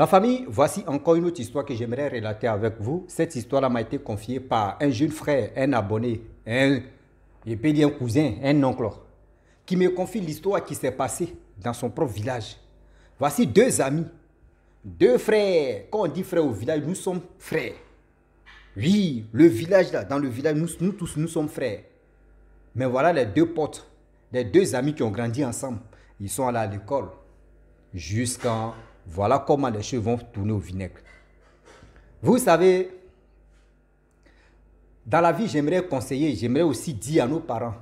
La famille, voici encore une autre histoire que j'aimerais relater avec vous. Cette histoire-là m'a été confiée par un jeune frère, un abonné, je peux dire un cousin, un oncle, qui me confie l'histoire qui s'est passée dans son propre village. Voici deux amis, deux frères. Quand on dit frère au village, nous sommes frères. Oui, le village là, dans le village, nous tous, nous sommes frères. Mais voilà les deux potes, les deux amis qui ont grandi ensemble. Ils sont allés à l'école. Jusqu'à... Voilà comment les choses vont tourner au vinaigre. Vous savez, dans la vie, j'aimerais conseiller, j'aimerais aussi dire à nos parents,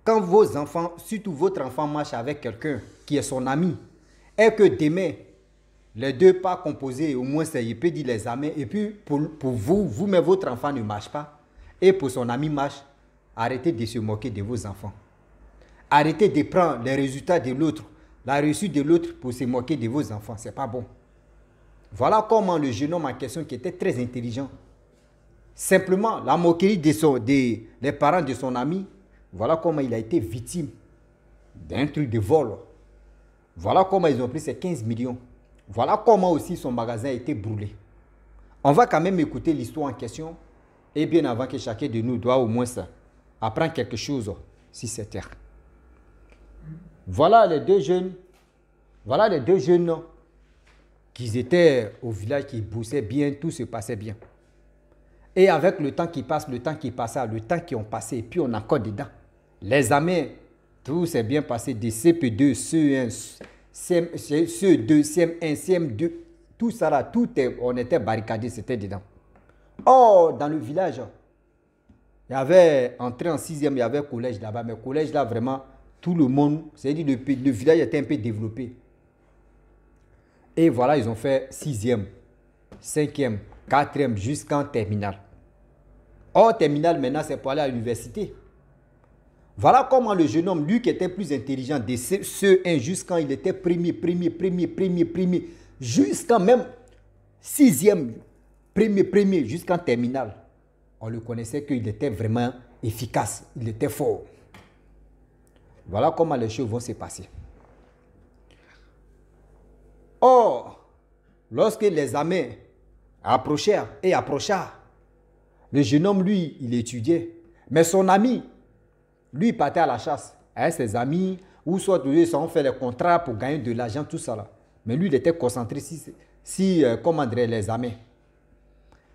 quand vos enfants, surtout votre enfant marche avec quelqu'un qui est son ami, et que demain, les deux pas composés, au moins il peut dire les amis, et puis pour vous, vous-même, votre enfant ne marche pas, et pour son ami marche, arrêtez de se moquer de vos enfants. Arrêtez de prendre les résultats de l'autre, la réussite de l'autre pour se moquer de vos enfants. Ce n'est pas bon. Voilà comment le jeune homme en question, qui était très intelligent, simplement la moquerie des parents de son ami, voilà comment il a été victime d'un truc de vol. Voilà comment ils ont pris ces 15 millions. Voilà comment aussi son magasin a été brûlé. On va quand même écouter l'histoire en question, et bien avant que chacun de nous doit au moins apprendre quelque chose sur cette terre. Voilà les deux jeunes qui étaient au village, qui boussaient bien, tout se passait bien. Et avec le temps qui passe, le temps qui passa, le temps qui ont passé, et puis on est encore dedans. Les examens, tout s'est bien passé, des CP2, CE1, CE2, CM1, CM2, tout ça là, on était barricadés, c'était dedans. Or, dans le village, il y avait, entré en 6e, il y avait un collège là-bas, mais le collège là, vraiment, tout le monde, c'est-à-dire le village était un peu développé. Et voilà, ils ont fait 6e, 5e, 4e, jusqu'en terminale. Or, terminale, maintenant, c'est pour aller à l'université. Voilà comment le jeune homme, lui qui était plus intelligent, de CE1 jusqu'en il était premier, jusqu'en même 6e, premier, jusqu'en terminale. On le connaissait qu'il était vraiment efficace, il était fort. Voilà comment les choses vont se passer. Or, lorsque les examens approchèrent, le jeune homme, lui, il étudiait. Mais son ami, lui, il partait à la chasse avec ses amis, ou soit ils ont fait les contrats pour gagner de l'argent, tout ça là. Mais lui, il était concentré comment dire, les examens.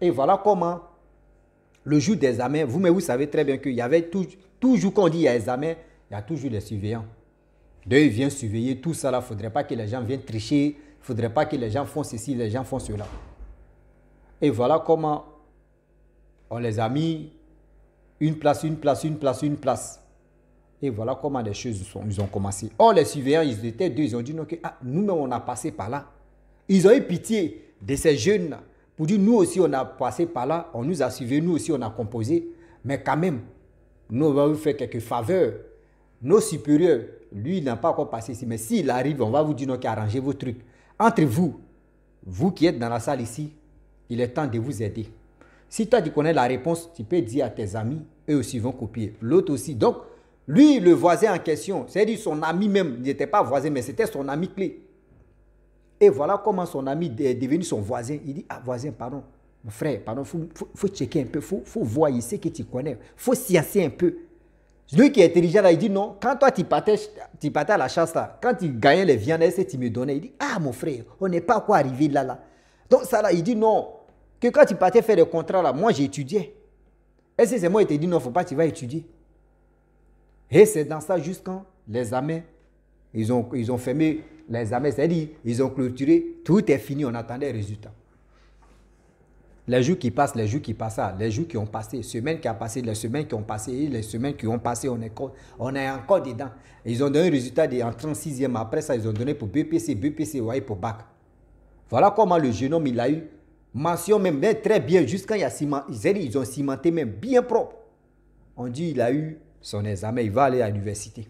Et voilà comment, le jour des examens, vous savez très bien qu'il y avait toujours quand on dit il y a examen, il y a toujours les surveillants. Ils viennent surveiller tout ça là. Il ne faudrait pas que les gens viennent tricher. Il ne faudrait pas que les gens font ceci, les gens font cela. Et voilà comment on les a mis une place. Et voilà comment les choses ils ont commencé. Or, les surveillants, ils étaient deux. Ils ont dit non, nous-mêmes, on a passé par là. Ils ont eu pitié de ces jeunes-là. Pour dire, nous aussi, on a passé par là. On nous a suivis, nous aussi, on a composé. Mais quand même, nous, on va vous faire quelques faveurs. Nos supérieurs, lui, il n'a pas encore passé ici. Mais s'il arrive, on va vous dire non, arrangez vos trucs. Entre vous, vous qui êtes dans la salle ici, il est temps de vous aider. Si toi, tu connais la réponse, tu peux dire à tes amis, eux aussi vont copier. L'autre aussi. Donc, lui, le voisin en question, c'est-à-dire son ami même, il n'était pas voisin, mais c'était son ami clé. Et voilà comment son ami est devenu son voisin. Il dit, ah voisin, pardon, mon frère, pardon, faut checker un peu, faut voir ici que tu connais, faut sciencer un peu. Lui qui est intelligent là, il dit non, quand toi tu partais à la chasse là, quand tu gagnais les viandes, est-ce que tu me donnais? Il dit, ah mon frère, on n'est pas encore arrivé là. Donc ça là, il dit non, que quand tu partais faire le contrat là, moi j'étudiais. Est-ce que c'est moi qui t'ai dit non, faut pas, tu vas étudier. Et c'est dans ça jusqu'à l'examen, ils ont fermé l'examen, c'est-à-dire ils ont clôturé, tout est fini, on attendait les résultats. Les jours qui passent, les jours qui passent, les jours qui ont passé, semaines qui ont passé, les semaines qui ont passé, et les semaines qui ont passé, on est encore dedans. Et ils ont donné un résultat en 36e. Après ça, ils ont donné pour BPC, ouais, pour bac. Voilà comment le jeune homme, il a eu mention même très bien, jusqu'à ils ont cimenté même bien propre. On dit il a eu son examen, il va aller à l'université.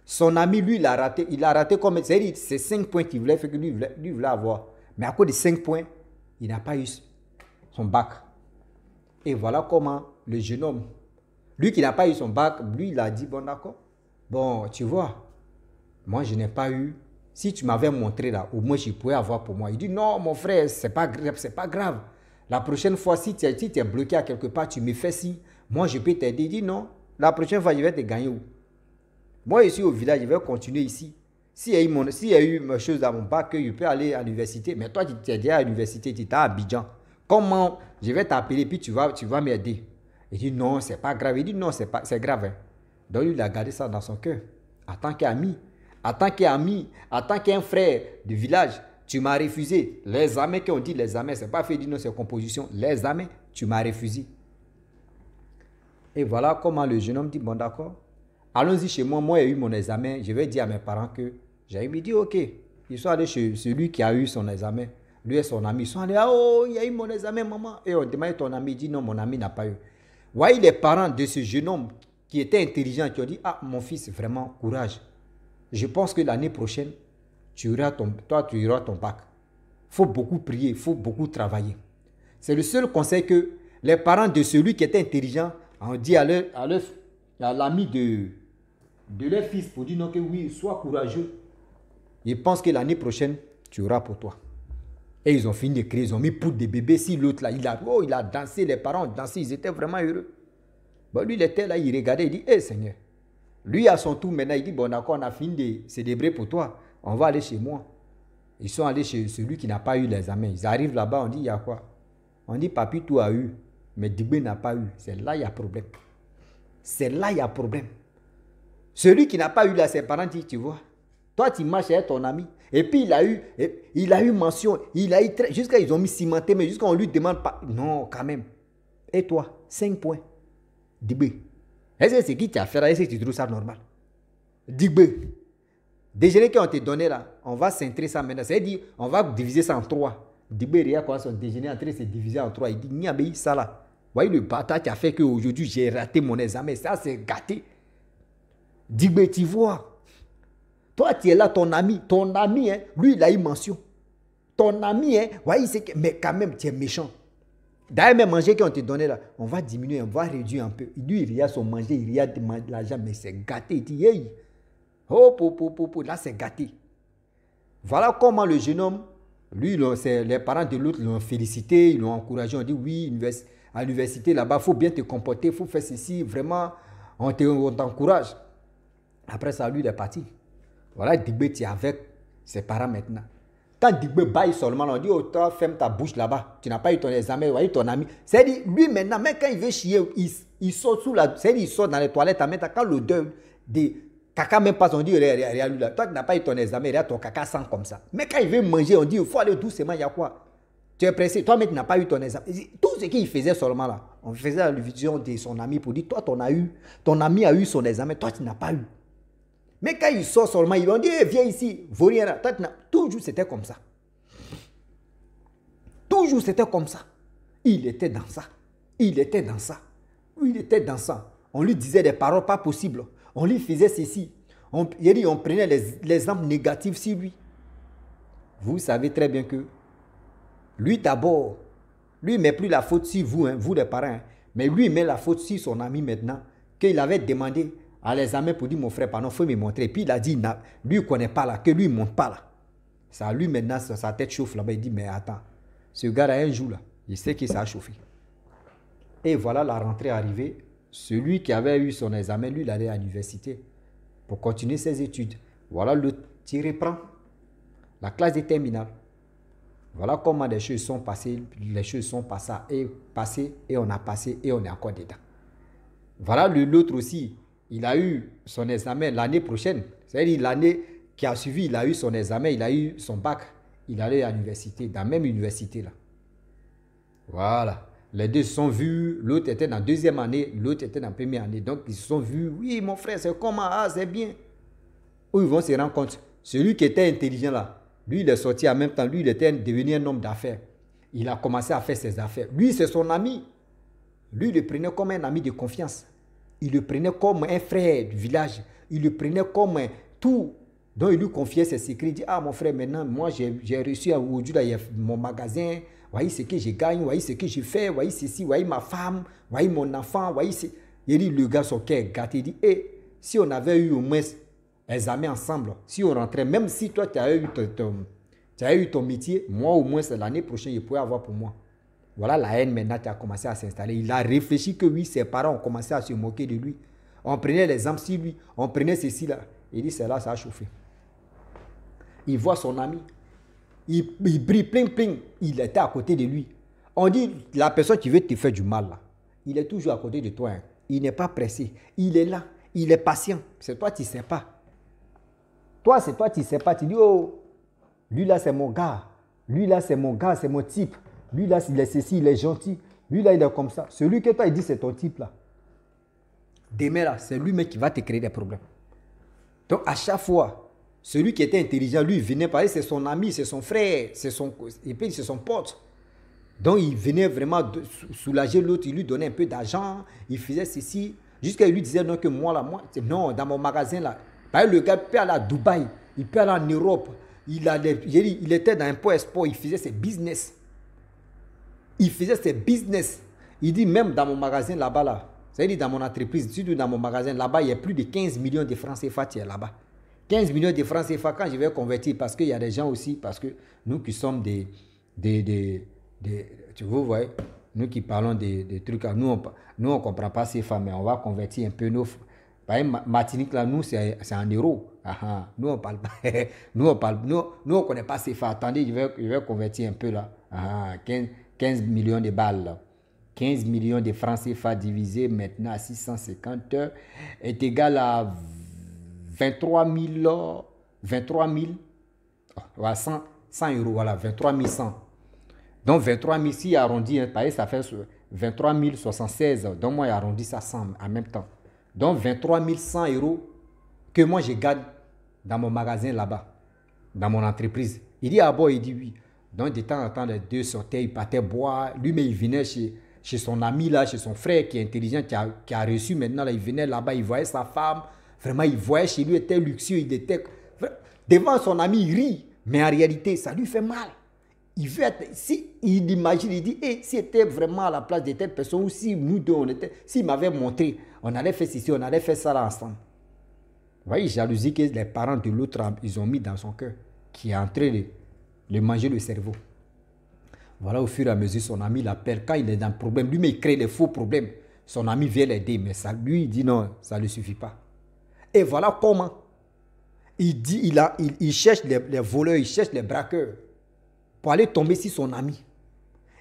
Son ami, lui, il a raté comme, c'est 5 points qu'il voulait faire, que lui voulait avoir. Mais à cause de 5 points, il n'a pas eu son bac. Et voilà comment le jeune homme, lui qui n'a pas eu son bac, lui il a dit, bon d'accord, bon tu vois, moi je n'ai pas eu Si tu m'avais montré là, au moins je pourrais avoir pour moi. Il dit, non, mon frère, c'est pas grave. La prochaine fois, si tu es bloqué à quelque part, tu me fais si. Moi, je peux t'aider. Il dit, non, la prochaine fois, je vais te gagner où? Moi, je suis au village, je vais continuer ici. S'il y a eu une chose dans mon bac, je peux aller à l'université. Mais toi, tu es déjà à l'université, tu es à Abidjan. Comment je vais t'appeler, puis tu vas m'aider? Il dit, non, c'est pas grave. Il dit, non, c'est grave. Hein. Donc, il a gardé ça dans son cœur. En tant qu'ami, en tant qu'un frère du village, tu m'as refusé. Les amis qui ont dit les amis, ce n'est pas fait dire non, c'est composition. Les amis, tu m'as refusé. Et voilà comment le jeune homme dit, bon d'accord, allons-y chez moi, moi j'ai eu mon examen, je vais dire à mes parents que j'ai me dit ok. Ils sont allés chez celui qui a eu son examen, lui et son ami, ils sont allés, oh, il y a eu mon examen, maman. Et on demande ton ami, il dit non, mon ami n'a pas eu. Voyez les parents de ce jeune homme qui était intelligent, qui ont dit, ah mon fils, vraiment, courage. Je pense que l'année prochaine, tu auras ton bac. Il faut beaucoup prier, il faut beaucoup travailler. C'est le seul conseil que les parents de celui qui était intelligent ont dit à l'ami de leur fils pour dire non, que oui, sois courageux. Je pense que l'année prochaine, tu auras pour toi. Et ils ont fini de crier, ils ont mis poudre de bébé. Si l'autre là, il a dansé, les parents ont dansé, ils étaient vraiment heureux. Bon, lui, il était là, il regardait, il dit, hé Seigneur. Lui, à son tour, maintenant, il dit, bon d'accord, on a fini de célébrer pour toi. On va aller chez moi. Ils sont allés chez celui qui n'a pas eu l'examen. Ils arrivent là-bas, on dit, il y a quoi? On dit, papi, tout a eu, mais Dibé n'a pas eu. C'est là, il y a problème. C'est là, il y a problème. Celui qui n'a pas eu là, ses parents disent, tu vois, toi, tu marches avec ton ami. Et puis, il a eu mention. Jusqu'à ils ont mis cimenté, mais jusqu'à on lui demande pas. Non, quand même. Et toi, 5 points. Dibé. Est-ce que c'est qui t'a fait là? Est-ce que tu trouves ça normal? Dibé. Déjeuner qu'on te donné là, on va centrer ça maintenant. C'est-à-dire, on va diviser ça en 3. Dibé, regarde quoi, son déjeuner en train de se diviser en 3. Il dit, n'y a pas ça là. Vous voyez le bâtard qui a fait qu'aujourd'hui j'ai raté mon examen. Ça, c'est gâté. Dibé, tu vois. Toi, tu es là, ton ami, hein, lui, il a eu mention. Ton ami, hein, voyez, mais quand même, tu es méchant. D'ailleurs, même manger qu'on te donné là, on va diminuer, on va réduire un peu. Lui, il regarde son manger, il regarde l'argent, mais c'est gâté. Il dit, hey, oh, là, c'est gâté. Voilà comment le jeune homme, lui, les parents de l'autre l'ont félicité, ils l'ont encouragé. On dit, oui, à l'université, là-bas, il faut bien te comporter, il faut faire ceci, vraiment, on t'encourage. Après ça, lui, il est parti. Voilà, Dibé, tu es avec ses parents maintenant. Quand Dibé baille seulement, on dit, oh, toi, ferme ta bouche là-bas. Tu n'as pas eu ton examen, voyez ton ami. C'est-à-dire, lui maintenant, même quand il veut chier, il sort sous la... C'est-à-dire, il sort dans les toilettes, quand l'odeur de caca même passe, on dit, regarde lui là. Toi, tu n'as pas eu ton examen, regarde ton caca sent comme ça. Mais quand il veut manger, on dit, il faut aller doucement, il y a quoi? Tu es pressé, toi, mais tu n'as pas eu ton examen. Tout ce qu'il faisait seulement là, on faisait la vision de son ami pour dire, toi, ton ami a eu son examen, toi, tu n'as pas eu. Mais quand il sort seulement, ils vont dire, hey, viens ici, vaut rien là. Toujours c'était comme ça. Toujours c'était comme ça. Il était dans ça. Il était dans ça. Il était dans ça. On lui disait des paroles pas possibles. On lui faisait ceci. On prenait les exemples négatifs sur lui. Vous savez très bien que lui d'abord, lui ne met plus la faute sur vous, hein, vous les parents. Hein, mais lui met la faute sur son ami maintenant, qu'il avait demandé à l'examen pour dire, mon frère, pardon, il faut me montrer. Puis il a dit, lui, il ne connaît pas là, que lui, il ne monte pas là. Ça, lui, maintenant, sa tête chauffe là-bas. Il dit, mais attends, ce gars-là, un jour, là, il sait que ça a chauffé. Et voilà la rentrée arrivée. Celui qui avait eu son examen, lui, il allait à l'université pour continuer ses études. Voilà le tir reprend. La classe des terminales. Voilà comment les choses sont passées. Les choses sont passées et on a passé et on est encore dedans. Voilà l'autre aussi. Il a eu son examen l'année prochaine. C'est-à-dire l'année qui a suivi, il a eu son examen, il a eu son bac. Il allait à l'université, dans la même université là. Voilà. Les deux se sont vus, l'autre était dans la deuxième année, l'autre était dans la première année. Donc ils se sont vus, oui mon frère, c'est comment? Ah, c'est bien. Où ils vont se rendre compte. Celui qui était intelligent là, lui il est sorti en même temps, lui il était devenu un homme d'affaires. Il a commencé à faire ses affaires. Lui c'est son ami. Lui il le prenait comme un ami de confiance. Il le prenait comme un frère du village. Il le prenait comme tout. Donc il lui confiait ses secrets. Il dit, ah mon frère, maintenant, moi j'ai reçu aujourd'hui là, il y a mon magasin. Voyez ce que je gagne, voyez ce que je fais, voyez ceci, voyez ma femme, voyez mon enfant, voyez. Il dit, le gars, son cœur est gâté. Il dit, si on avait eu au moins examen ensemble. Si on rentrait, même si toi, tu as eu ton métier, moi au moins, c'est l'année prochaine, je pourrais avoir pour moi. Voilà la haine maintenant qui a commencé à s'installer. Il a réfléchi que oui, ses parents ont commencé à se moquer de lui. On prenait l'exemple sur lui, on prenait ceci là. Il dit, c'est là, ça a chauffé. Il voit son ami. Il brille, plein. Il était à côté de lui. On dit, la personne qui veut te faire du mal, là, il est toujours à côté de toi. Hein. Il n'est pas pressé. Il est là. Il est patient. C'est toi, tu ne sais pas. Toi, c'est toi, tu ne sais pas. Tu dis, oh, lui là, c'est mon gars. Lui là, c'est mon gars, c'est mon type. Lui là, il est ceci, il est gentil. Lui là, il est comme ça. Celui que toi, il dit, c'est ton type là. Demain là, c'est lui-même qui va te créer des problèmes. Donc, à chaque fois, celui qui était intelligent, lui, il venait parler, c'est son ami, c'est son frère, c'est son pote. Donc, il venait vraiment soulager l'autre, il lui donnait un peu d'argent, il faisait ceci, jusqu'à lui disait non, que moi, là, non, dans mon magasin, là, le gars peut aller à Dubaï, il peut aller en Europe, il était dans un point sport, il faisait ses business. Il faisait ses business. Il dit, même dans mon magasin là-bas, là, c'est-à-dire dans mon entreprise, surtout dans mon magasin là-bas, il y a plus de 15 millions de francs CFA là-bas. 15 millions de francs CFA quand je vais convertir, parce qu'il y a des gens aussi, parce que nous qui sommes tu vois, nous qui parlons des trucs, nous on ne comprend pas CFA, mais on va convertir un peu nos... Par exemple, Martinique, là, nous, c'est en euros. Nous, on parle pas. nous, on connaît pas CFA. Attendez, je vais convertir un peu là. 15 millions de balles. Là. 15 millions de francs CFA divisé maintenant à 650 heures est égal à 23 000, 100 euros, voilà, 23 100. Donc 23 000, si arrondi, ça fait 23 076. Donc moi, j'arrondis ça 100 en même temps. Donc 23 100 euros que moi, je garde dans mon magasin là-bas, dans mon entreprise. Il dit, ah bon, il dit oui. Donc de temps en temps, les deux sortaient, ils partaient boire. Lui-même, il venait chez son ami, là, chez son frère qui est intelligent, qui a reçu maintenant. Là, il venait là-bas, il voyait sa femme. Vraiment, il voyait chez lui, il était luxueux. Il était... Devant son ami, il rit. Mais en réalité, ça lui fait mal. Il veut être... il imagine, il dit, si c'était vraiment à la place de telle personne, ou si nous deux, on était... S'il m'avait montré, on allait faire ceci, on allait faire ça là ensemble. Vous voyez, jalousie que les parents de l'autre, ils ont mis dans son cœur, qui est en train de manger le cerveau. Voilà, au fur et à mesure, son ami l'appelle. Quand il est dans le problème, lui, mais il crée des faux problèmes. Son ami vient l'aider, mais ça, lui, il dit non, ça ne suffit pas. Et voilà comment. Il dit, il cherche les voleurs, il cherche les braqueurs pour aller tomber sur son ami.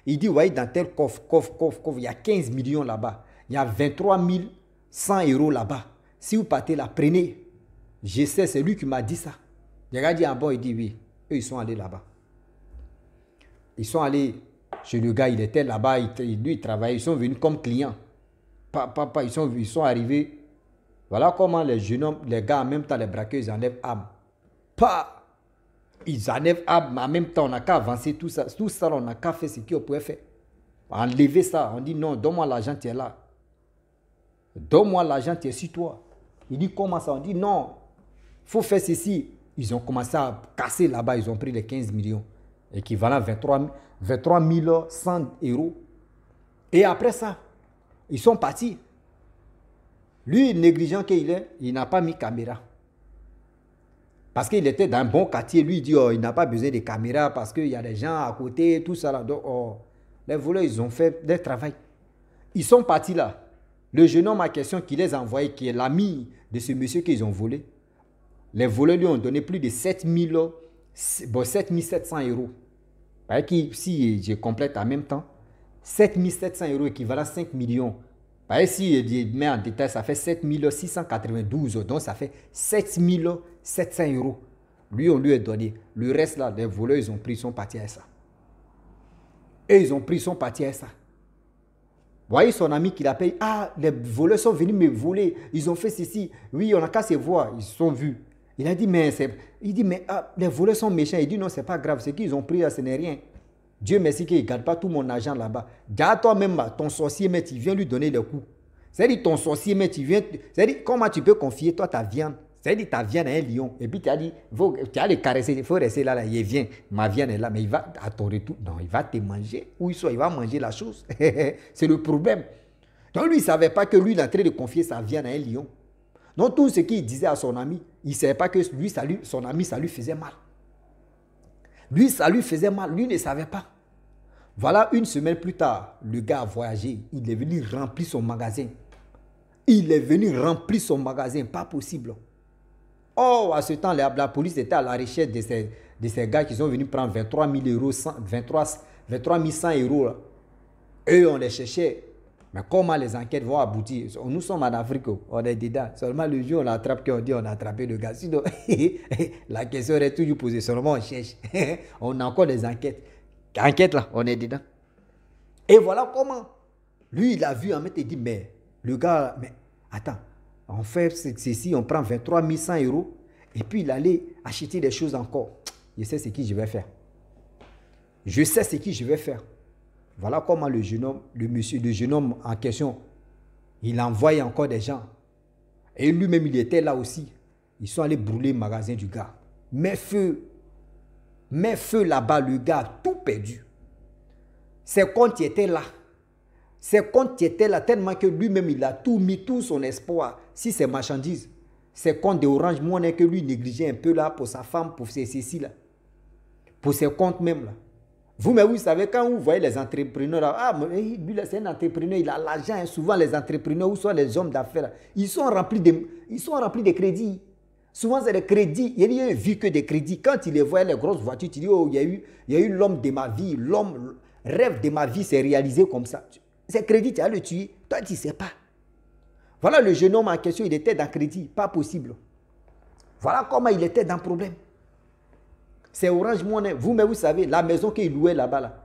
Il dit, voyez, dans tel coffre, il y a 15 millions là-bas. Il y a 23 100 euros là-bas. Si vous partez là, prenez. Je sais, c'est lui qui m'a dit ça. Le gars dit en bas, il dit oui. Eux, ils sont allés là-bas. Ils sont allés chez le gars, il était là-bas, lui, il travaillait. Ils sont venus comme clients. Ils sont arrivés. Voilà comment les jeunes hommes, les gars, en même temps, les braqueurs, ils enlèvent âme. Ils enlèvent âme, mais en même temps, on n'a qu'à avancer tout ça. Tout ça, on n'a qu'à faire ce qu'on pouvait faire. Enlever ça. On dit non, donne-moi l'argent, tu es là. Donne-moi l'argent, tu es sur toi. Il dit comment ça? On dit non, il faut faire ceci. Ils ont commencé à casser là-bas, ils ont pris les 15 millions. Équivalent 23 100 euros. Et après ça, ils sont partis. Lui, négligent qu'il est, il n'a pas mis caméra. Parce qu'il était dans un bon quartier. Lui, il dit, il n'a pas besoin de caméra parce qu'il y a des gens à côté, tout ça. Là. Donc, les voleurs, ils ont fait leur travail. Ils sont partis là. Le jeune homme en question qui les a envoyés, qui est l'ami de ce monsieur qu'ils ont volé, les voleurs lui ont donné plus de 7 700 euros. Si je complète en même temps, 7 700 euros équivalent 5 millions. Si je mets en détail, ça fait 7 692. Donc, ça fait 7 700 euros. Lui, on lui a donné. Le reste, là, les voleurs, ils ont pris, ils sont partis à ça. Et ils ont pris, ils sont partis à ça. Vous voyez son ami qui l'appelle. Ah, les voleurs sont venus me voler. Ils ont fait ceci. Oui, on n'a qu'à se voir. Ils se sont vus. Il a dit, mais les voleurs sont méchants. Il dit, non, c'est pas grave. Ce qu'ils ont pris, là, ce n'est rien. Dieu merci qu'il ne garde pas tout mon argent là-bas. Garde toi-même, ton sorcier, mais tu viens lui donner le coup. C'est-à-dire, ton sorcier, mais tu viens... C'est-à-dire, comment tu peux confier, toi, ta viande? C'est-à-dire, ta viande à un lion. Et puis, tu as dit, tu as les caresser. Il faut rester là, il vient. Ma viande est là, mais il va, à ton retour, non, il va te manger. Où il soit, il va manger la chose. C'est le problème. Donc, lui, il ne savait pas que lui, il est en train de confier sa viande à un lion. Donc tout ce qu'il disait à son ami, il ne savait pas que lui, son ami, ça lui faisait mal. Lui, ça lui faisait mal, lui ne savait pas. Voilà, une semaine plus tard, le gars a voyagé, il est venu remplir son magasin. Il est venu remplir son magasin, pas possible. Oh, à ce temps, la police était à la recherche de ces gars qui sont venus prendre 23 000 euros, 23 100 euros. Là. Eux, on les cherchait. Mais comment les enquêtes vont aboutir? Nous sommes en Afrique, on est dedans. Seulement le jour où on attrape, qu'on dit on a attrapé le gars. Sinon, la question est toujours posée. Seulement on cherche. On a encore des enquêtes. Enquête là, on est dedans. Et voilà comment. Lui, il a vu en fait, il dit, mais le gars, mais attends, on fait ceci, on prend 23 100 euros. Et puis il allait acheter des choses encore. Je sais ce que je vais faire. Je sais ce que je vais faire. Voilà comment le jeune homme en question, il envoyait encore des gens. Et lui-même, il était là aussi. Ils sont allés brûler le magasin du gars. Mais feu là-bas, le gars a tout perdu. Ses comptes étaient là. Ses comptes étaient là tellement que lui-même, il a tout mis, tout son espoir. Si c'est marchandises, ses comptes d'Orange Money que lui négligeait un peu là pour sa femme, pour ses ceci là. Pour ses comptes même là. Vous savez, quand vous voyez les entrepreneurs, là, lui là c'est un entrepreneur, il a l'argent. Hein, souvent les entrepreneurs ou soit les hommes d'affaires, ils sont remplis de crédits. Souvent c'est des crédits, il n'y a vu que des crédits. Quand il les voyait les grosses voitures, tu dis, oh, il y a eu l'homme de ma vie, l'homme rêve de ma vie s'est réalisé comme ça. Ces crédits, tu as le tuer, toi tu ne sais pas. Voilà le jeune homme en question, il était dans crédit, pas possible. Voilà comment il était dans problème. C'est Orange Money. Vous savez, la maison qu'il louait là-bas, là,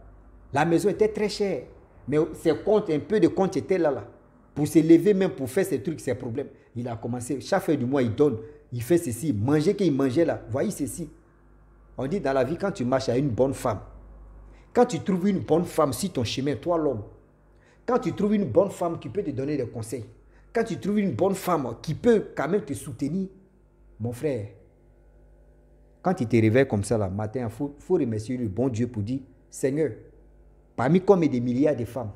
la maison était très chère. Mais ses comptes, un peu de comptes étaient là. Pour se lever même, pour faire ces trucs, ces problèmes. Il a commencé, chaque fin du mois, il donne, il fait ceci. Manger qu'il mangeait là, voyez ceci. On dit dans la vie, quand tu marches à une bonne femme, quand tu trouves une bonne femme sur ton chemin, toi l'homme, quand tu trouves une bonne femme qui peut te donner des conseils, quand tu trouves une bonne femme qui peut quand même te soutenir, mon frère, quand tu te réveilles comme ça, le matin, il faut remercier le bon Dieu pour dire, Seigneur, parmi comme des milliards de femmes,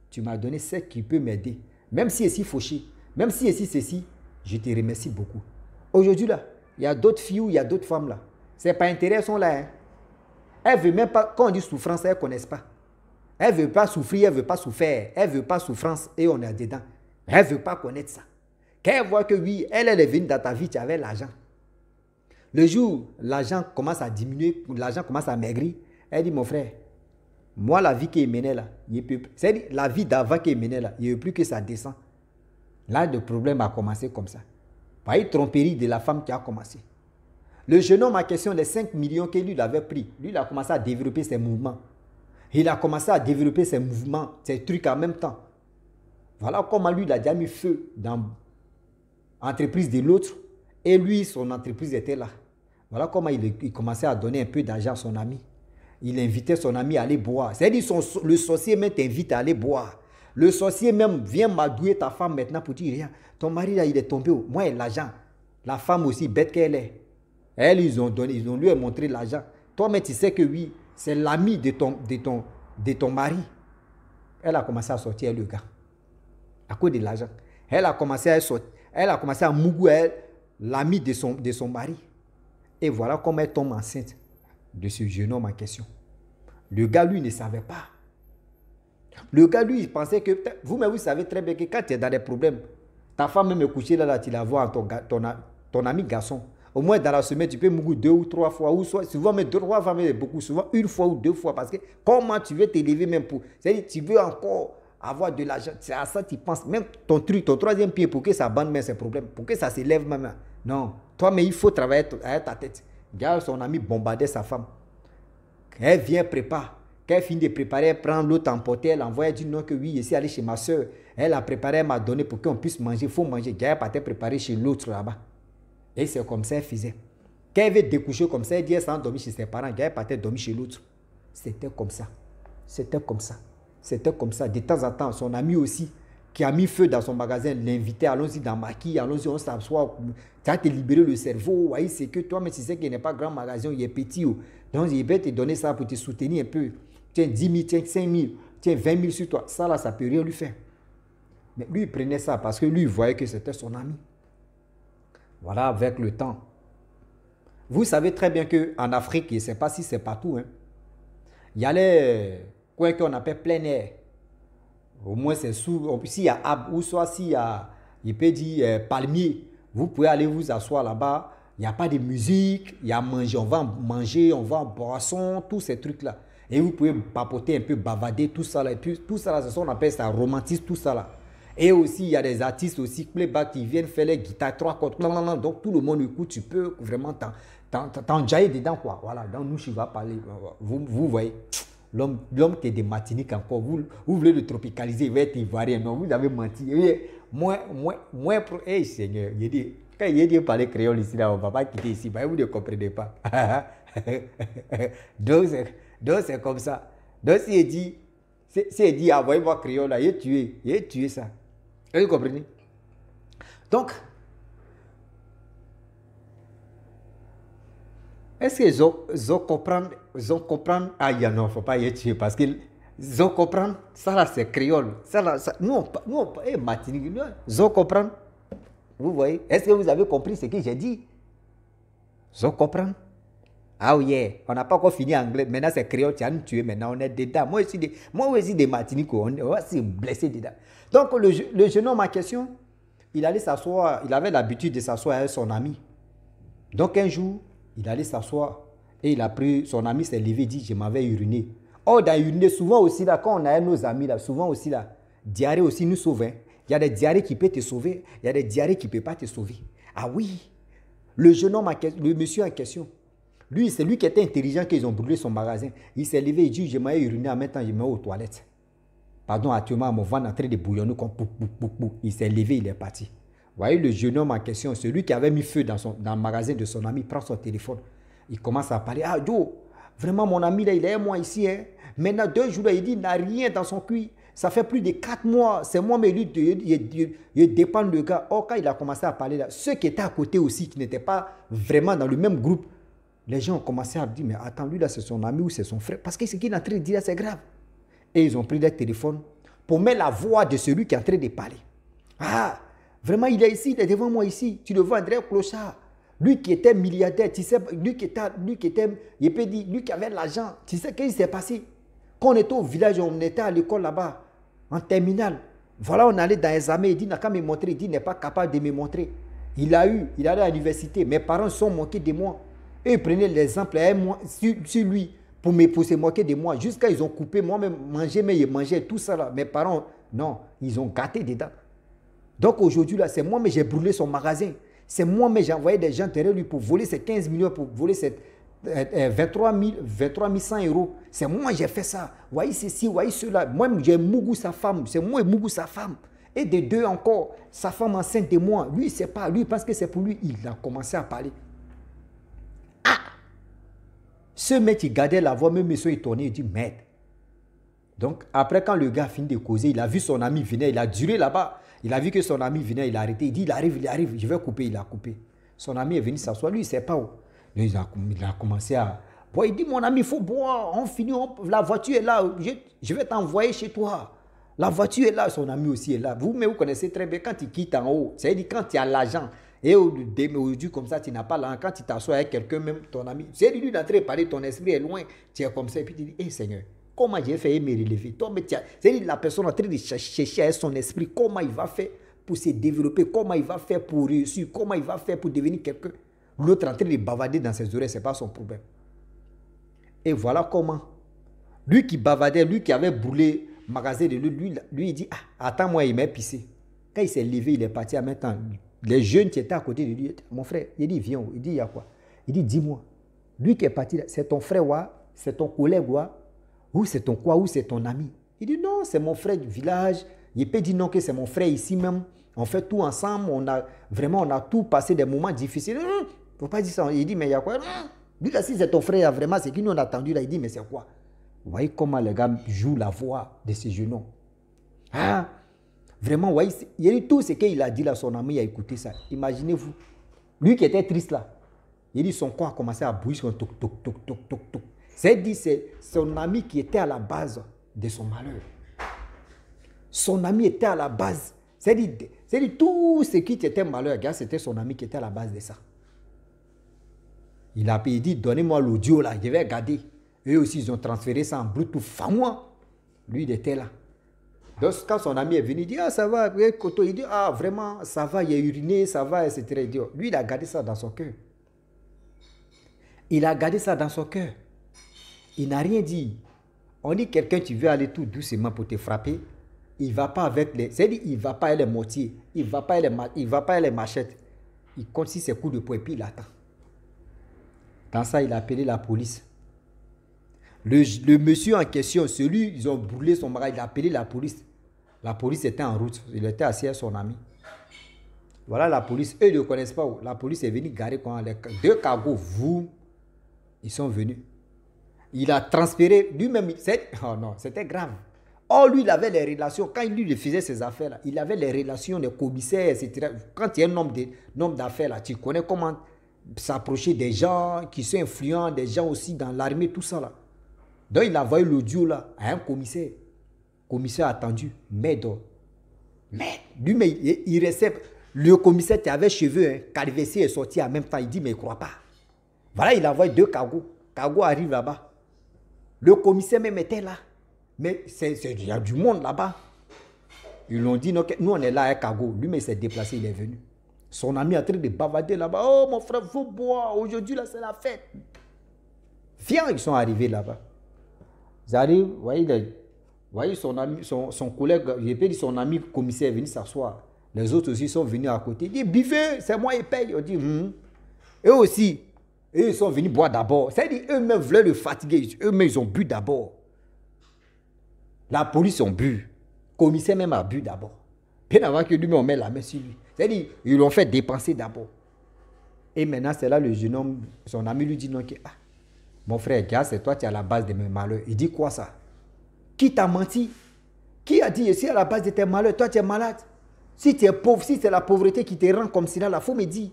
tu m'as donné celle qui peut m'aider. Même si elle est si fauchée, même si elle est si ceci, je te remercie beaucoup. Aujourd'hui, là, il y a d'autres filles ou il y a d'autres femmes là. Ce n'est pas intérêt, elles sont là. Hein. Elles ne veulent même pas, quand on dit souffrance, elles ne connaissent pas. Elles ne veulent pas souffrir, elles ne veulent pas souffrir. Elles ne veulent pas souffrance et on est dedans. Elles ne veulent pas connaître ça. Quand elles voient que oui, elle est venue dans ta vie, tu avais l'argent. Le jour où l'argent commence à diminuer, l'argent commence à maigrir, elle dit, mon frère, moi, la vie qui est menée là, c'est-à-dire la vie d'avant qui est menée là, il n'y a plus que ça descend. Là, le problème a commencé comme ça. Par une tromperie de la femme qui a commencé. Le jeune homme en question, les 5 millions que lui avait pris, lui, il a commencé à développer ses mouvements. Il a commencé à développer ses mouvements, ses trucs en même temps. Voilà comment lui, il a déjà mis feu dans l'entreprise de l'autre. Et lui, son entreprise était là. Voilà comment il commençait à donner un peu d'argent à son ami. Il invitait son ami à aller boire. C'est-à-dire le sorcier même t'invite à aller boire. Le sorcier même vient m'adouer ta femme maintenant pour dire, rien. Ton mari là, il est tombé. Moi, il a l'argent. La femme aussi, bête qu'elle est. Elle, ils ont lui montré l'argent. Toi, mais tu sais que oui, c'est l'ami de ton mari. Elle a commencé à sortir le gars. À cause de l'argent. Elle a commencé à mougouer l'ami de son mari. Et voilà comment elle tombe enceinte de ce jeune homme en question. Le gars, lui, ne savait pas. Le gars, lui, il pensait que... Vous savez très bien que quand tu es dans des problèmes, ta femme même est couchée là, tu la vois ton ami garçon. Au moins, dans la semaine, tu peux mourir 2 ou 3 fois. Ou soit, souvent, mais 2 ou 3 fois, mais beaucoup. Souvent, 1 fois ou 2 fois. Parce que comment tu veux t'élever même pour... C'est-à-dire, tu veux encore avoir de l'argent. C'est à ça que tu penses. Même ton truc, ton troisième pied, pour que ça bande même ses problèmes. Pour que ça s'élève même. Non. Toi, mais il faut travailler avec ta tête. Regarde, son ami bombardait sa femme. Elle vient préparer. Quand elle finit de préparer, elle prend l'autre emporter, elle envoie, elle dit non, que oui, je suis allé chez ma soeur. Elle a préparé, elle m'a donné pour qu'on puisse manger. Il faut manger. Elle partait préparer chez l'autre là-bas. Et c'est comme ça qu'elle faisait. Quand elle veut découcher comme ça, elle dit elle s'en dormir chez ses parents. Elle partait dormir chez l'autre. C'était comme ça. C'était comme ça. C'était comme ça. De temps en temps, son ami aussi, qui a mis feu dans son magasin, l'invitait, allons-y dans Maquis, allons-y, on s'assoit. Tu as te libéré le cerveau. Oui, c'est que toi, mais tu sais qu'il n'est pas grand magasin, il est petit. Donc, il va te donner ça pour te soutenir un peu. Tiens, 10 000, tiens, 5 000, tiens, 20 000 sur toi. Ça, là, ça ne peut rien lui faire. Mais lui, il prenait ça parce que lui, il voyait que c'était son ami. Voilà, avec le temps. Vous savez très bien qu'en Afrique, je ne sais pas si c'est partout, hein, il y a les coins qu'on appelle plein air. Au moins, c'est sous. S'il y a arbre, ou soit s'il y a, il peut dire palmier, vous pouvez aller vous asseoir là-bas. Il n'y a pas de musique, il y a manger, on va manger, on va en boisson, tous ces trucs-là. Et vous pouvez papoter un peu, bavader, tout ça là. Et puis, tout ça là, c'est ce qu'on appelle ça romantisme, tout ça là. Et aussi, il y a des artistes aussi, playback, qui viennent faire les guitares, trois cordes, donc tout le monde écoute, tu peux vraiment t'enjailler dedans, quoi. Voilà, donc nous, je vais parler. Vous voyez, l'homme qui est de Martinique encore, vous voulez le tropicaliser, il va être ivoirien. Non, vous avez menti. Moi, pour... Hey, Seigneur, il dit, quand il dit parler créole ici, là, on ne va pas quitter ici, bah, vous ne comprenez pas. donc, c'est comme ça. Donc, s'il dit, envoyez-moi créole, là, il est tué ça. Vous comprenez? Donc, est-ce qu'ils ont comprendre? Ah, il y en a, il ne faut pas y tuer parce qu'ils ont comprendre. Ça là, c'est créole. Ça là, nous, Martinique, ils ont comprendre. Vous voyez? Est-ce que vous avez compris ce que j'ai dit? Ils ont comprendre. Ah oui, on n'a pas encore fini anglais. Maintenant, c'est créole, tu as nous tué. Maintenant, on est dedans. Moi aussi, des Martiniques, on va se blesser dedans. Donc, le jeune homme en question, il allait s'asseoir. Il avait l'habitude de s'asseoir avec son ami. Donc, un jour, il allait s'asseoir. Et il a pris, son ami s'est levé et dit, je m'avais uriné. Oh, dans uriner, souvent aussi, là, quand on a nos amis, là, souvent aussi, là, diarrhée aussi nous sauve. Hein. Il y a des diarrhées qui peuvent te sauver. Il y a des diarrhées qui ne peuvent pas te sauver. Ah oui, le jeune homme, le monsieur en question, lui, c'est lui qui était intelligent qu'ils ont brûlé son magasin. Il s'est levé et dit, je m'ai uriné en même temps, je me mets aux toilettes. Pardon, actuellement, mon ventre est en train de bouillonner comme pou. Il s'est levé, il est parti. Vous voyez, le jeune homme en question, celui qui avait mis feu dans le magasin de son ami, prend son téléphone. Il commence à parler. Ah, Joe, vraiment, mon ami, là, il est moi ici. Hein. Maintenant, 2 jours, là, il dit, il n'a rien dans son cuir. Ça fait plus de 4 mois. C'est moi, mais lui, il dépend le gars. Oh, quand il a commencé à parler, là, ceux qui étaient à côté aussi, qui n'étaient pas vraiment dans le même groupe, les gens ont commencé à dire, mais attends, lui là, c'est son ami ou c'est son frère. Parce que ce qu'il est en train de dire là, c'est grave. Et ils ont pris leur téléphone pour mettre la voix de celui qui est en train de parler. Ah, vraiment, il est ici, il est devant moi ici. Tu le vois, André Clochard. Lui qui était milliardaire, tu sais, lui qui avait l'argent. Tu sais qu'est-ce qui s'est passé? Quand on était au village, on était à l'école là-bas, en terminale. Voilà, on allait dans les armées. Il dit, n'a qu'à me montrer. Il dit, il n'est pas capable de me montrer. Il allait à l'université. Mes parents sont moqués de moi. Et ils prenaient l'exemple sur lui pour se moquer de moi. Jusqu'à ils ont coupé, moi-même, ils mangeaient tout ça là. Mes parents, non, ils ont gâté dedans. Donc aujourd'hui, là, c'est moi, mais j'ai brûlé son magasin. C'est moi, mais j'ai envoyé des gens derrière lui pour voler ces 15 millions, pour voler ces 23 100 euros. C'est moi, j'ai fait ça. Voyez ceci, voyez cela. Moi, j'ai Mougou, sa femme. C'est moi et Mougou, sa femme. Et de deux encore, sa femme enceinte de moi. Lui, c'est pas. Lui, parce que c'est pour lui. Il a commencé à parler. Ce mec qui gardait la voix, même monsieur étonné, il dit merde. Donc après quand le gars finit de causer, il a vu son ami venir, il a duré là-bas. Il a vu que son ami venait, il a arrêté. Il dit il arrive, je vais couper, il a coupé. Son ami est venu s'asseoir, lui il ne sait pas où. Il a commencé à... Bon, il dit mon ami, il faut boire, on finit, la voiture est là, je vais t'envoyer chez toi. La voiture est là, son ami aussi est là. Vous connaissez très bien, quand il quitte en haut, c'est-à-dire quand tu as l'argent, et aujourd'hui, comme ça, tu n'as pas l'argent. Quand tu t'assois avec quelqu'un, même ton ami, c'est lui d'entrer parler, ton esprit est loin. Tu es comme ça, et puis tu dis, hé Seigneur, comment j'ai fait me relever? C'est la personne en train de chercher avec son esprit, comment il va faire pour se développer, comment il va faire pour réussir, comment il va faire pour devenir quelqu'un. L'autre en train de bavader dans ses oreilles, ce n'est pas son problème. Et voilà comment. Lui qui bavardait, lui qui avait brûlé le magasin de lui, il dit, ah, attends-moi, il m'a pissé. Quand il s'est levé, il est parti à maintenant. Les jeunes qui étaient à côté de lui, mon frère, il dit, viens, il dit, il y a quoi? Il dit, dis-moi, lui qui est parti, c'est ton frère, c'est ton collègue, ou c'est ton quoi, ou c'est ton ami? Il dit, non, c'est mon frère du village. Il peut dire non, que c'est mon frère ici même. On fait tout ensemble, on a tout passé des moments difficiles. Il ne faut pas dire ça. Il dit, mais il y a quoi? Lui là, si c'est ton frère, vraiment, c'est qu'il nous a attendu là. Il dit, mais c'est quoi? Vous voyez comment les gars jouent la voix de ces jeunes hommes. Ah, vraiment, voyez, il y a eu tout ce qu'il a dit là, son ami a écouté ça. Imaginez-vous, lui qui était triste là, il dit son corps a commencé à bouger, toc, toc, toc, toc, toc, toc. C'est son ami qui était à la base de son malheur. Son ami était à la base C'est-à-dire, tout ce qui était malheur, c'était son ami qui était à la base de ça. Il a dit, donnez-moi l'audio là, je vais regarder. Eux aussi, ils ont transféré ça en Bluetooth. Fais-moi. Lui, il était là. Donc, quand son ami est venu, il dit, ah, ça va. Il dit, ah, vraiment, ça va, il a uriné, ça va, etc. Lui, il a gardé ça dans son cœur. Il a gardé ça dans son cœur. Il n'a rien dit. On dit, quelqu'un, tu veux aller tout doucement pour te frapper. Il ne va pas avec les... C'est-à-dire, il ne va pas avec les mortiers. Il ne va pas avec les machettes. Il compte sur ses coups de poing et puis il attend. Dans ça, il a appelé la police. Le monsieur en question, celui, ils ont brûlé son mariage, il a appelé la police. La police était en route. Il était assis avec son ami. Voilà la police. Eux, ils ne connaissent pas où. La police est venue garer quand les deux cargos, vous, ils sont venus. Il a transféré lui-même. Oh non, c'était grave. Oh, lui, il avait les relations. Quand lui faisait ses affaires-là, il avait les relations des commissaires, etc. Quand il y a un nombre d'affaires, là, tu connais comment s'approcher des gens qui sont influents, des gens aussi dans l'armée, tout ça là. Donc il a envoyé l'audio là à un commissaire. Commissaire attendu, mais lui, mais il restait. Le commissaire qui avait cheveux, hein, Calvessi est sorti en même temps. Il dit, mais il ne croit pas. Voilà, il a envoyé deux cargos. Cargo arrive là-bas. Le commissaire même était là. Mais il y a du monde là-bas. Ils l'ont dit, non, nous on est là à cargo. Lui, mais il s'est déplacé, il est venu. Son ami est en train de bavarder là-bas. Oh, mon frère, il faut boire. Aujourd'hui, là, c'est la fête. Viens, ils sont arrivés là-bas. Ils arrivent, voyez son ami, son collègue, j'ai pas dit son ami commissaire est venu s'asseoir. Les autres aussi sont venus à côté. Ils disent, buvez, c'est moi qui paye. On dit, Eux aussi, ils sont venus boire d'abord. C'est-à-dire, eux-mêmes voulaient le fatiguer. Eux-mêmes, ils ont bu d'abord. La police ont bu. Le commissaire même a bu d'abord. Bien avant que lui-même on met la main sur lui. C'est-à-dire, ils l'ont fait dépenser d'abord. Et maintenant, c'est là le jeune homme, son ami lui dit non, mon frère, c'est toi qui es à la base de mes malheurs. Il dit quoi ça? Qui t'a menti? Qui a dit, je suis à la base de tes malheurs, toi tu es malade? Si tu es pauvre, si c'est la pauvreté qui te rend comme cela, il faut me dire.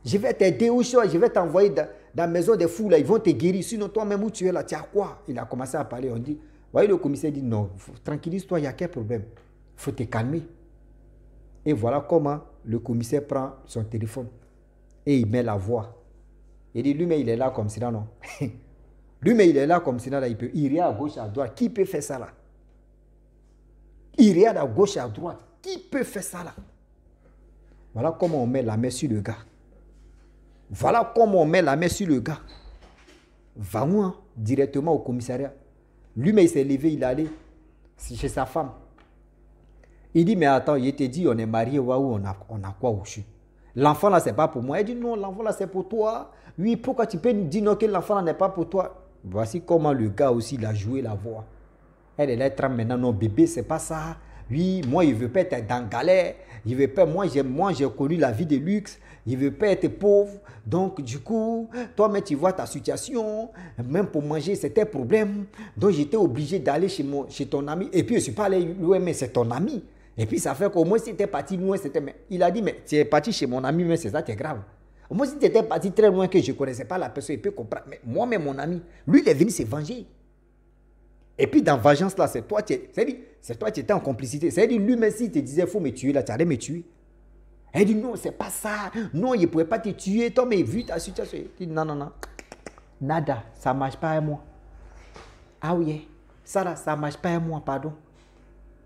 Je vais t'aider ou je vais t'envoyer dans la maison des fous, là, ils vont te guérir. Sinon, toi-même où tu es là, tu as quoi? Il a commencé à parler, on dit, voyez, le commissaire dit non, tranquillise-toi, il n'y a quel problème? Il faut te calmer. Et voilà comment le commissaire prend son téléphone et il met la voix. Il dit, lui-même, il est là comme cela, non? Lui-même, il est là comme cela, là, il regarde à gauche, à droite. Qui peut faire ça là? Il regarde à gauche et à droite. Qui peut faire ça là? Voilà comment on met la main sur le gars. Voilà comment on met la main sur le gars. Va-moi directement au commissariat. Lui-même, il s'est levé, il est allé chez sa femme. Il dit, mais attends, il te dit, on est marié, waouh, on a quoi au-dessus? L'enfant là, c'est pas pour moi. Il dit, non, l'enfant là, c'est pour toi. Oui, pourquoi tu peux nous dire non, que l'enfant là n'est pas pour toi? Voici comment le gars aussi, il a joué la voix. Elle est là, maintenant, non, bébé, c'est pas ça. Oui, moi, il veut pas être dans galère. Il veut pas, moi, j'ai connu la vie de luxe. Il veut pas être pauvre. Donc, du coup, toi-même, tu vois ta situation. Même pour manger, c'était un problème. Donc, j'étais obligé d'aller chez ton ami. Et puis, je suis pas allé loin, mais c'est ton ami. Et puis, ça fait qu'au moins, si tu es parti loin, c'était... Il a dit, mais tu es parti chez mon ami, mais c'est ça qui est grave. Au moins, si tu étais parti très loin, que je ne connaissais pas la personne, il peut comprendre. Mais moi-même, mon ami, lui, il est venu se venger. Et puis, dans vengeance, là, c'est toi qui étais en complicité. C'est-à-dire, lui-même, s'il te disait, il faut me tuer, là, tu allais me tuer. Elle dit, non, c'est pas ça. Non, il ne pourrait pas te tuer. Toi, mais vu ta situation. Il dit, non, non, non. Nada, ça ne marche pas à moi. Ah oui, ça ne marche pas à moi, pardon.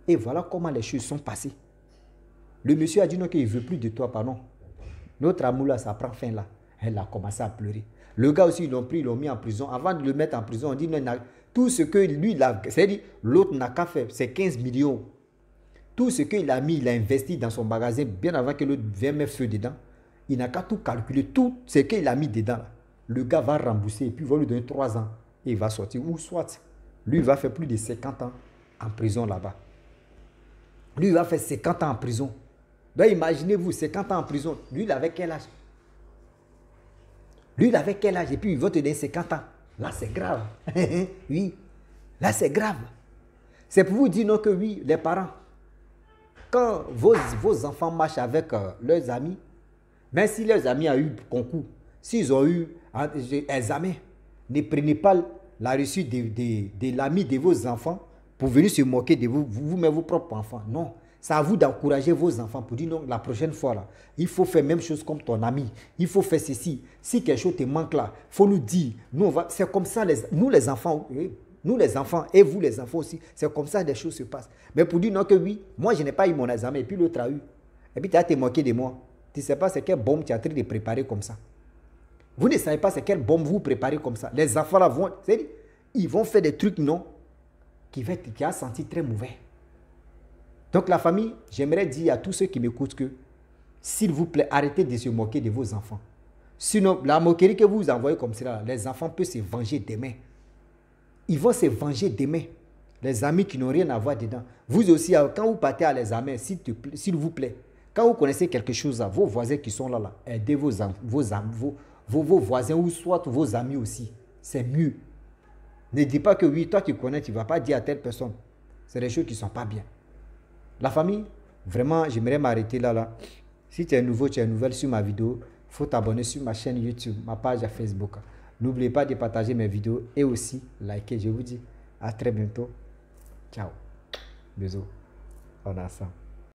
Et voilà comment les choses sont passées. Le monsieur a dit non, qu'il ne veut plus de toi, pardon. Notre amour là, ça prend fin là. Elle a commencé à pleurer. Le gars aussi, ils l'ont pris, ils l'ont mis en prison. Avant de le mettre en prison, on dit non, tout ce que lui, c'est-à-dire l'autre n'a qu'à faire, c'est 15 millions. Tout ce qu'il a mis, il a investi dans son magasin bien avant que l'autre vienne mettre feu dedans. Il n'a qu'à tout calculer, tout ce qu'il a mis dedans. Le gars va rembourser et puis il va lui donner 3 ans. Et il va sortir. Ou soit, lui, il va faire plus de 50 ans en prison là-bas. Lui, il va faire 50 ans en prison. Donc, imaginez-vous, 50 ans en prison. Lui, il avait quel âge? Lui, il avait quel âge? Et puis, il va te donner 50 ans. Là, c'est grave. Oui. Là, c'est grave. C'est pour vous dire non que oui, les parents, quand vos enfants marchent avec leurs amis, même si leurs amis ont eu concours, s'ils ont eu un examen, ne prenez pas la reçue de l'ami de vos enfants pour venir se moquer de vous-même, vos propres enfants. Non. C'est à vous d'encourager vos enfants pour dire non, la prochaine fois, là, il faut faire la même chose comme ton ami. Il faut faire ceci. Si quelque chose te manque là, il faut nous dire. C'est comme ça, nous les enfants, nous les enfants et vous les enfants aussi, c'est comme ça que les choses se passent. Mais pour dire non que oui, moi je n'ai pas eu mon examen et puis l'autre a eu. Et puis tu as été moqué de moi. Tu ne sais pas c'est quelle bombe tu es en train de préparer comme ça. Vous ne savez pas c'est quelle bombe vous préparez comme ça. Les enfants là ils vont faire des trucs non qui a senti très mauvais. Donc la famille, j'aimerais dire à tous ceux qui m'écoutent que, s'il vous plaît, arrêtez de se moquer de vos enfants. Sinon, la moquerie que vous envoyez comme cela, les enfants peuvent se venger demain. Ils vont se venger demain. Les amis qui n'ont rien à voir dedans. Vous aussi, quand vous partez à l'examen, s'il vous plaît, quand vous connaissez quelque chose, vos voisins qui sont là, aidez vos voisins ou soit vos amis aussi. C'est mieux. Ne dis pas que oui, toi tu connais, tu ne vas pas dire à telle personne. C'est des choses qui ne sont pas bien. La famille, vraiment, j'aimerais m'arrêter là. Si tu es nouveau, tu es nouvelle sur ma vidéo, il faut t'abonner sur ma chaîne YouTube, ma page à Facebook. N'oubliez pas de partager mes vidéos et aussi liker. Je vous dis à très bientôt. Ciao. Bisous. On a ça.